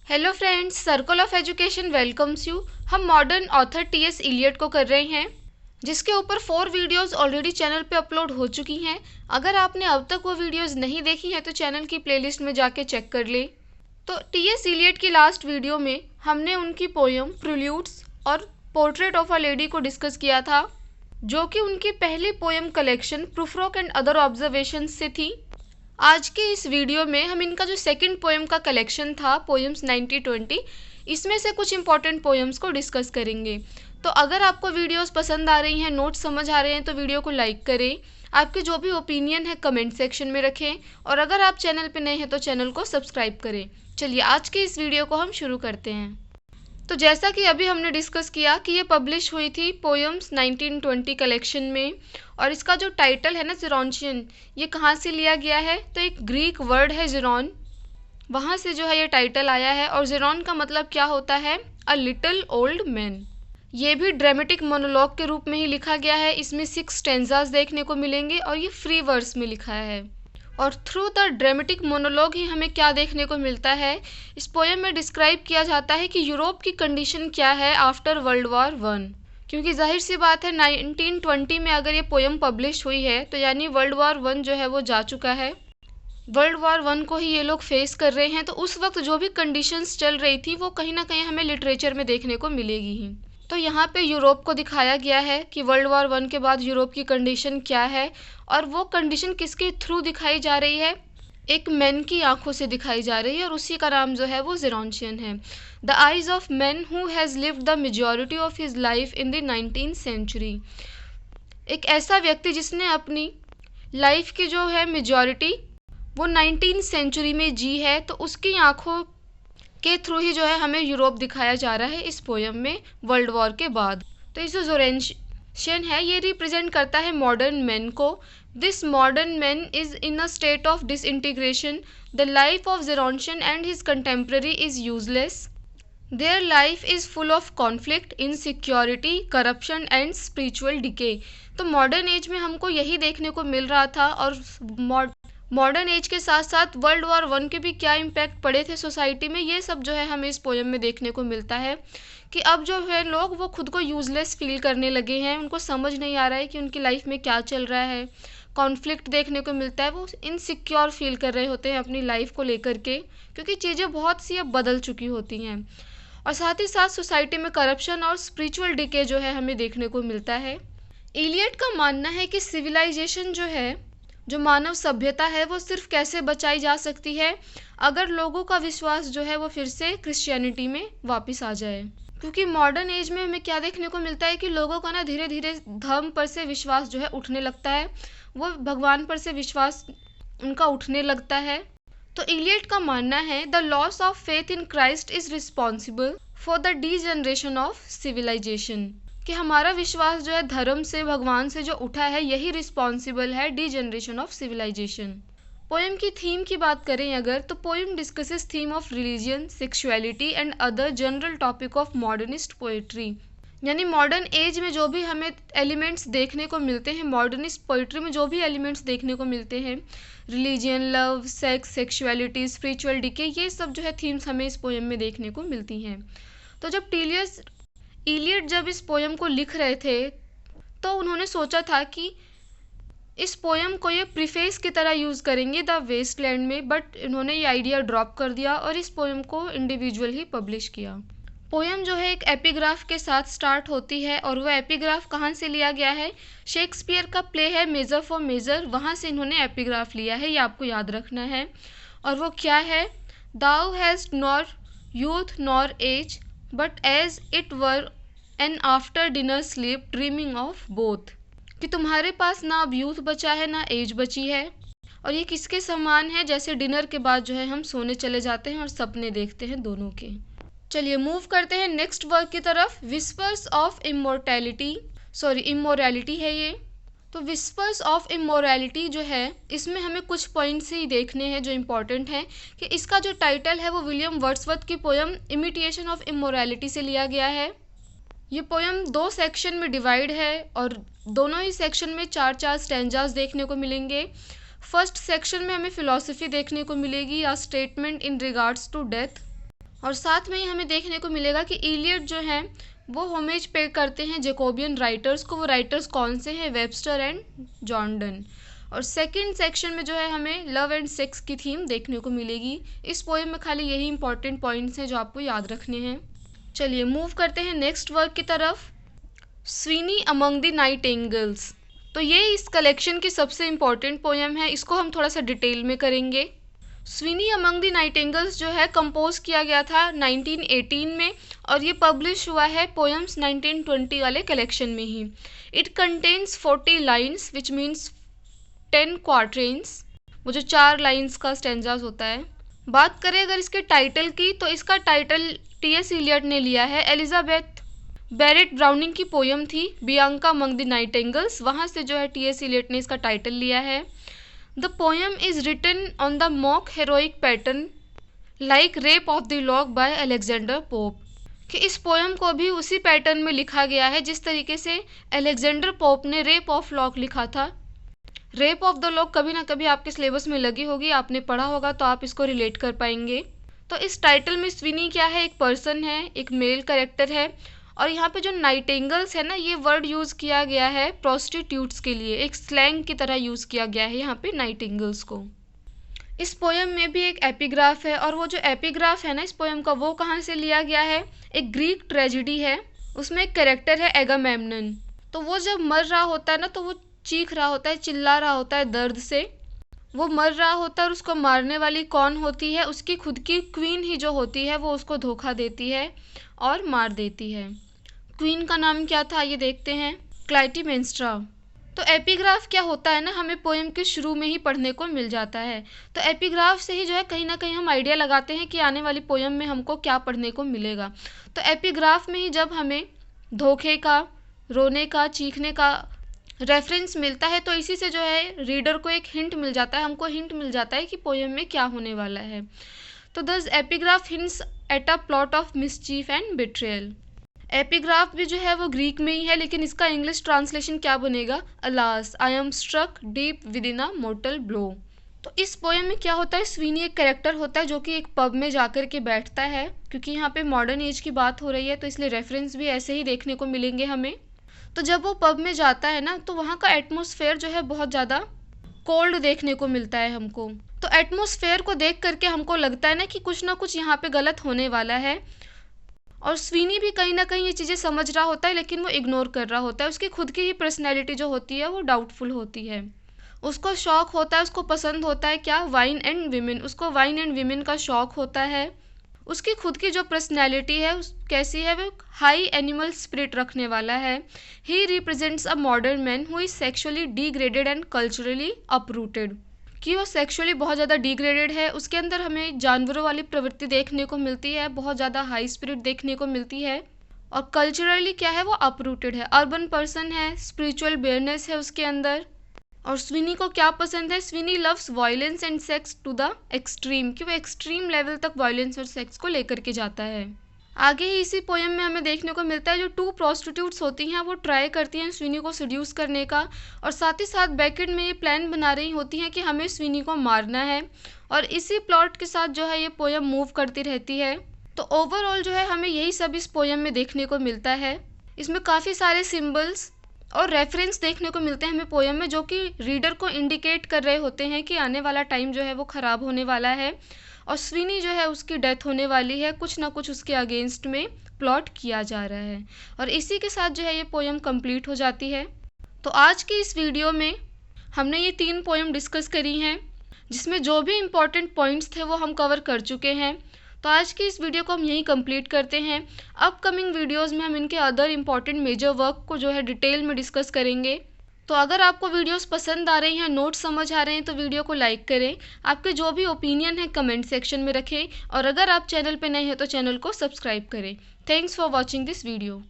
Hello friends, circle of education welcomes you. हम modern author TS Elliot को कर रहे हैं, जिसके ऊपर 4 वीडियोस ऑलरेडी चैनल पे अपलोड हो चुकी हैं। अगर आपने अब तक वो वीडियोस नहीं देखी हैं तो चैनल की प्लेलिस्ट में जाके चेक कर ले। तो टीएस इलियट की लास्ट वीडियो में हमने उनकी पोयम प्रिल्यूड्स और पोर्ट्रेट ऑफ अ लेडी को डिस्कस किया था, जो कि उनकी पहली poem collection Prufrock and other observations से थी। आज के इस वीडियो में हम इनका जो सेकंड पोएम का कलेक्शन था पोएम्स 1920, इसमें से कुछ इंपॉर्टेंट पोएम्स को डिस्कस करेंगे। तो अगर आपको वीडियोस पसंद आ रही हैं, नोट्स समझ आ रहे हैं, तो वीडियो को लाइक करें। आपके जो भी ओपिनियन है कमेंट सेक्शन में रखें, और अगर आप चैनल पे नए हैं तो चैनल को सब्सक्राइब करें। चलिए आज के इस वीडियो को हम शुरू करते हैं। तो जैसा कि अभी हमने डिस्कस किया कि ये पब्लिश हुई थी पोएम्स 1920 कलेक्शन में, और इसका जो टाइटल है ना ज़ेरोंशियन, ये कहाँ से लिया गया है? तो एक ग्रीक वर्ड है ज़ेरोन, वहाँ से जो है ये टाइटल आया है। और ज़ेरोन का मतलब क्या होता है? A little old man. ये भी ड्रामेटिक मोनोलॉग के रूप में ही लिखा गया है। इसमें 6 स्टेंजास देखने को मिलेंगे और ये फ्री वर्स में लिखा है। और थ्रू द ड्रामेटिक मोनोलॉग ही हमें क्या देखने को मिलता है? इस पोएम में डिस्क्राइब किया जाता है कि यूरोप की कंडीशन क्या है आफ्टर वर्ल्ड वॉर 1। क्योंकि जाहिर सी बात है 1920 में अगर ये पोएम पब्लिश हुई है तो यानी वर्ल्ड वॉर 1 जो है वो जा चुका है। वर्ल्ड वॉर 1 को ही ये लोग फेस कर रहे हैं। तो उस वक्त जो भी कंडीशंस चल रही थी वो कहीं ना कहीं हमें लिटरेचर में देखने को मिलेगी ही। तो यहाँ पे यूरोप को दिखाया गया है कि वर्ल्ड वॉर 1 के बाद यूरोप की कंडीशन क्या है, और वो कंडीशन किसके थ्रू दिखाई जा रही है? एक मैन की आंखों से दिखाई जा रही है, और उसी का नाम जो है वो ज़ेरोंशियन है। The eyes of man who has lived the majority of his life in the 19th century. एक ऐसा व्यक्ति जिसने अपनी लाइफ की जो है मेजॉरिटी वो 19th सेंचुरी में जी है, तो उसकी आंखों के थ्रू ही जो है हमें यूरोप दिखाया जा रहा है इस पोएम में वर्ल्ड वॉर के बाद। तो इस जो ज़ेरोंशियन है ये रिप्रेजेंट करता है मॉडर्न मैन को। This modern man is in a state of disintegration. The life of Gerontion and his contemporary is useless. Their life is full of conflict, insecurity, corruption and spiritual decay. तो modern age में हमको यही देखने को मिल रहा था, और modern age के साथ साथ वर्ल्ड वॉर 1 के भी क्या इम्पैक्ट पड़े थे सोसाइटी में, ये सब जो है हमें इस पोएम में देखने को मिलता है। कि अब जो है लोग वो खुद को यूजलेस फील करने लगे हैं। उनको समझ नहीं आ रहा है कि उनकी लाइफ में क्या चल रहा है। कॉन्फ्लिक्ट देखने को मिलता है, वो इनसिक्योर फील कर रहे होते हैं अपनी लाइफ को लेकर के, क्योंकि चीज़ें बहुत सी अब बदल चुकी होती हैं। और साथ ही साथ सोसाइटी में करप्शन और स्पिरिचुअल डिके जो है हमें देखने को मिलता है। इलियट का मानना है कि सिविलाइजेशन जो है, जो मानव सभ्यता है, वो सिर्फ कैसे बचाई जा सकती है अगर लोगों का विश्वास जो है वो फिर से क्रिश्चियनिटी में वापस आ जाए। क्योंकि मॉडर्न एज में हमें क्या देखने को मिलता है कि लोगों का ना धीरे धीरे धर्म पर से विश्वास जो है उठने लगता है, वो भगवान पर से विश्वास उनका उठने लगता है। तो इलियट का मानना है the loss of faith in Christ is responsible for the degeneration of civilisation. कि हमारा विश्वास जो है धर्म से, भगवान से जो उठा है, यही रिस्पॉन्सिबल है डीजनरेशन ऑफ सिविलाइजेशन। पोएम की थीम की बात करें अगर, तो poem discusses theme of religion, sexuality and other general topic of modernist poetry. यानी मॉडर्न एज में जो भी हमें एलिमेंट्स देखने को मिलते हैं, मॉडर्निस्ट पोइट्री में जो भी एलिमेंट्स देखने को मिलते हैं, religion, love, sex, sexuality, spiritual decay, ये सब जो है थीम्स हमें इस पोएम में देखने को मिलती हैं। तो जब इलियट जब इस पोएम को लिख रहे थे तो उन्होंने सोचा था कि इस पोएम को ये प्रीफेस की तरह यूज़ करेंगे द वेस्टलैंड में, बट इन्होंने ये आइडिया ड्रॉप कर दिया और इस पोएम को इंडिविजुअल ही पब्लिश किया। पोएम जो है एक एपिग्राफ के साथ स्टार्ट होती है, और वह एपिग्राफ कहाँ से लिया गया है? शेक्सपियर का प्ले है मेजर फॉर मेजर, वहाँ से इन्होंने एपिग्राफ लिया है, ये आपको याद रखना है। और वो क्या है? Thou has nor youth nor age but as it were an after dinner sleep dreaming of both. कि तुम्हारे पास ना अब यूथ बचा है ना एज बची है, और ये किसके समान है? जैसे डिनर के बाद जो है हम सोने चले जाते हैं और सपने देखते हैं दोनों के। चलिए मूव करते हैं नेक्स्ट वर्क की तरफ। विस्पर्स ऑफ इमोरैलिटी है ये। तो विस्पर्स ऑफ इमोरैलिटी जो है, इसमें हमें कुछ पॉइंट्स ही देखने हैं जो इम्पोर्टेंट हैं। कि इसका जो टाइटल है वो विलियम वर्ड्सवर्थ की पोएम इमिटेशन ऑफ इमोरैलिटी से लिया गया है। ये पोएम 2 सेक्शन में डिवाइड है, और दोनों ही सेक्शन में 4-4 स्टैंजास देखने को मिलेंगे। फर्स्ट सेक्शन में हमें फिलॉसफी देखने को मिलेगी, या statement in regards to death. और साथ में ही हमें देखने को मिलेगा कि इलियड जो है वो होमेज पे करते हैं जैकोबियन राइटर्स को। वो राइटर्स कौन से हैं? Webster and Jordan. और सेकंड सेक्शन में जो है हमें लव एंड सेक्स की थीम देखने को मिलेगी। इस पोएम में खाली यही इंपॉर्टेंट पॉइंट्स हैं जो आपको याद रखने हैं। चलिए मूव करते हैं नेक्स्ट वर्क की तरफ। Sweeney among the nightingales. तो ये इस कलेक्शन की सबसे इम्पॉर्टेंट पोएम है। इसको हम थोड़ा सा डिटेल में करेंगे। स्वीनी अमंग द नाइटिंगेल्स जो है कंपोज किया गया था 1918 में और ये पब्लिश हुआ है पोएम्स 1920 वाले कलेक्शन में ही। It contains 40 lines which means 10 quatrains. वो जो 4 लाइन्स का स्टेंजाज होता है। बात करें अगर इसके टाइटल की तो इसका टाइटल टी.एस. इलियट ने लिया है। एलिजाबेथ बैरेट ब्राउनिंग की पोयम थी बियांका अमंग द नाइटिंगेल्स, वहाँ से जो है टी.एस. इलियट ने इसका टाइटल लिया है। The poem is written on the mock heroic pattern like Rape of the Lock by Alexander Pope. कि इस पोयम को भी उसी पैटर्न में लिखा गया है जिस तरीके से अलेक्जेंडर पोप ने रेप ऑफ लॉक लिखा था। रेप ऑफ द लॉक कभी ना कभी आपके सिलेबस में लगी होगी, आपने पढ़ा होगा तो आप इसको रिलेट कर पाएंगे। तो इस टाइटल में स्वीनी क्या है? एक पर्सन है, एक मेल कैरेक्टर है। और यहाँ पे जो नाइटिंगेल्स है ना, ये वर्ड यूज़ किया गया है प्रोस्टिट्यूट्स के लिए, एक स्लैंग की तरह यूज़ किया गया है यहाँ पे नाइटिंगेल्स को। इस पोयम में भी एक एपिग्राफ है और वो जो एपिग्राफ है ना इस पोयम का, वो कहाँ से लिया गया है? एक ग्रीक ट्रेजिडी है, उसमें एक कैरेक्टर है एगामेम्नन। तो वो जब मर रहा होता है ना तो वो चीख रहा होता है, चिल्ला रहा होता है दर्द से। वो मर रहा होता है और उसको मारने वाली कौन होती है? उसकी खुद की क्वीन ही जो होती है वो उसको धोखा देती है और मार देती है। क्वीन का नाम क्या था ये देखते हैं, क्लाइटेमेनेस्ट्रा। तो एपिग्राफ क्या होता है ना, हमें पोएम के शुरू में ही पढ़ने को मिल जाता है। तो एपिग्राफ से ही जो है कहीं ना कहीं हम आइडिया लगाते हैं कि आने वाली पोएम में हमको क्या पढ़ने को मिलेगा। तो एपिग्राफ में ही जब हमें धोखे का, रोने का, चीखने का रेफरेंस मिलता है तो इसी से जो है रीडर को एक हिंट मिल जाता है, हमको हिंट मिल जाता है कि पोएम में क्या होने वाला है। तो दस epigraph hints at a plot of mischief and betrayal. Epigraph भी जो है वो ग्रीक में ही है, लेकिन इसका इंग्लिश ट्रांसलेशन क्या बनेगा? Alas I am struck deep within a mortal blow. तो इस पोएम में क्या होता है? स्वीनी एक कैरेक्टर होता है जो कि एक पब में जाकर के बैठता है। क्योंकि यहाँ पे मॉडर्न एज की बात हो रही है तो इसलिए रेफरेंस भी ऐसे ही देखने को मिलेंगे हमें। तो जब वो पब में जाता है ना तो वहाँ का एटमॉस्फेयर जो है बहुत ज़्यादा कोल्ड देखने को मिलता है हमको। तो एटमॉस्फेयर को देख करके हमको लगता है ना कि कुछ ना कुछ यहाँ पे गलत होने वाला है। और स्वीनी भी कहीं ना कहीं ये चीज़ें समझ रहा होता है लेकिन वो इग्नोर कर रहा होता है। उसकी खुद की ही पर्सनैलिटी जो होती है वो डाउटफुल होती है। उसको शौक होता है, उसको पसंद होता है क्या? Wine and women. उसको वाइन एंड विमेन का शौक होता है। उसकी खुद की जो पर्सनैलिटी है कैसी है? वो हाई एनिमल स्पिरिट रखने वाला है। ही represents a modern man who is sexually degraded and culturally uprooted. कि वो सेक्सुअली बहुत ज़्यादा डिग्रेडेड है, उसके अंदर हमें जानवरों वाली प्रवृत्ति देखने को मिलती है, बहुत ज़्यादा हाई स्पिरिट देखने को मिलती है। और कल्चरली क्या है? वो अपरूटेड है, अर्बन पर्सन है, स्पिरिचुअल बेयरनेस है उसके अंदर। और स्वीनी को क्या पसंद है? Sweeney loves violence and sex to the extreme. कि वो एक्सट्रीम लेवल तक वायलेंस और सेक्स को लेकर के जाता है। आगे ही इसी पोएम में हमें देखने को मिलता है जो 2 प्रोस्टिट्यूट्स होती हैं वो ट्राई करती हैं स्वीनी को सेड्यूस करने का, और साथ ही साथ बैकेट में ये प्लान बना रही होती हैं कि हमें स्वीनी को मारना है। और इसी प्लॉट के साथ जो है ये पोएम मूव करती रहती है। तो ओवरऑल जो है हमें यही सब इस पोएम में देखने को मिलता है। इसमें काफ़ी सारे सिम्बल्स और रेफरेंस देखने को मिलते हैं हमें पोएम में, जो कि रीडर को इंडिकेट कर रहे होते हैं कि आने वाला टाइम जो है वो ख़राब होने वाला है और स्वीनी जो है उसकी डेथ होने वाली है। कुछ ना कुछ उसके अगेंस्ट में प्लॉट किया जा रहा है। और इसी के साथ जो है ये पोएम कंप्लीट हो जाती है। तो आज की इस वीडियो में हमने ये 3 पोएम डिस्कस करी हैं जिसमें जो भी इम्पोर्टेंट पॉइंट्स थे वो हम कवर कर चुके हैं। तो आज की इस वीडियो को हम यहीं कंप्लीट करते हैं। अपकमिंग वीडियोस में हम इनके अदर इम्पॉर्टेंट मेजर वर्क को जो है डिटेल में डिस्कस करेंगे। तो अगर आपको वीडियोस पसंद आ रही हैं, नोट्स समझ आ रहे हैं तो वीडियो को लाइक करें। आपके जो भी ओपिनियन है कमेंट सेक्शन में रखें और अगर आप चैनल पर नए हैं तो चैनल को सब्सक्राइब करें। Thanks for watching this video.